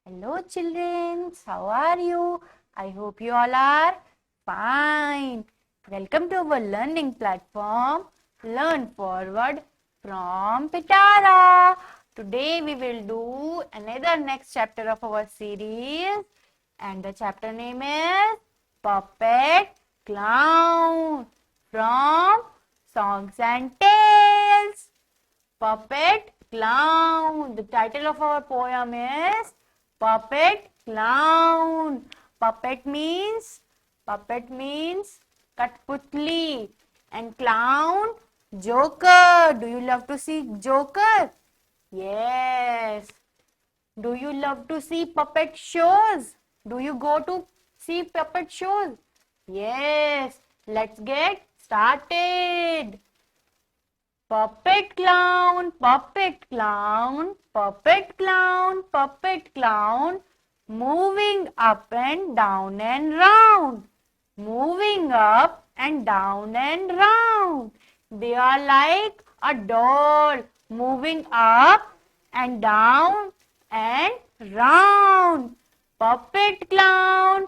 Hello children, how are you? I hope you all are fine. Welcome to our learning platform, Learn Forward from Pitara. Today we will do another next chapter of our series and the chapter name is Puppet Clown from Songs and Tales. Puppet Clown. The title of our poem is Puppet Clown. Puppet means Katputli and clown joker. Do you love to see joker? Yes. Do you love to see puppet shows? Do you go to see puppet shows? Yes. Let's get started. Puppet clown, puppet clown, puppet clown, puppet clown, moving up and down and round, moving up and down and round. They are like a doll, moving up and down and round. Puppet clown,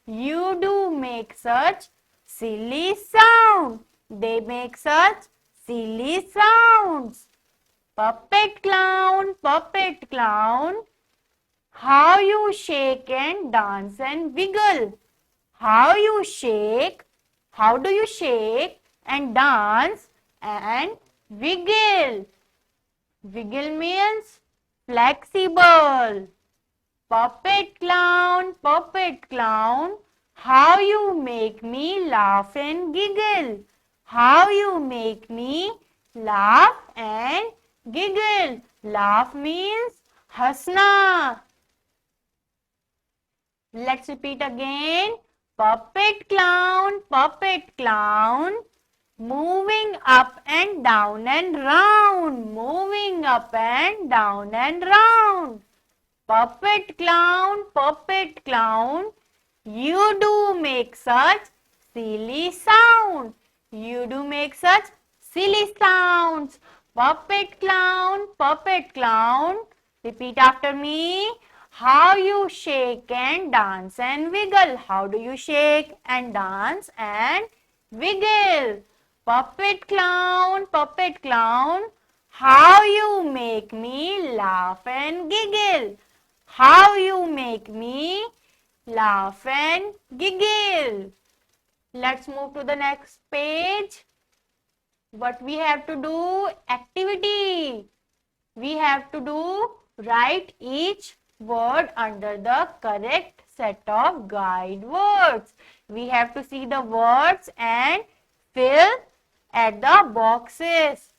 you do make such silly sound. They make such silly sounds. Puppet clown, how you shake and dance and wiggle. How you shake, how do you shake and dance and wiggle? Wiggle means flexible. Puppet clown, how you make me laugh and giggle. How you make me laugh and giggle. Laugh means hasna. Let's repeat again. Puppet clown, moving up and down and round, moving up and down and round. Puppet clown, you do make such silly sound. You do make such silly sounds. Puppet clown, repeat after me. How you shake and dance and wiggle. How do you shake and dance and wiggle? Puppet clown, how you make me laugh and giggle. How you make me laugh and giggle. Let's move to the next page. What we have to do? Activity. We have to do write each word under the correct set of guide words. We have to see the words and fill at the boxes.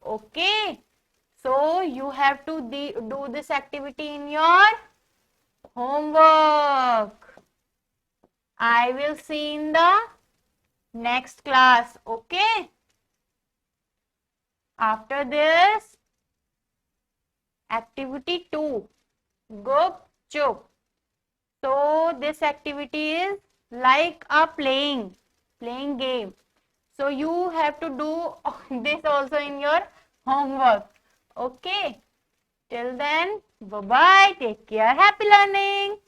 Okay. So you have to do this activity in your homework. I will see in the next class. Okay. After this, activity 2. Gup chup. So this activity is like a playing game. So you have to do this also in your homework. Okay. Till then, bye bye. Take care. Happy learning.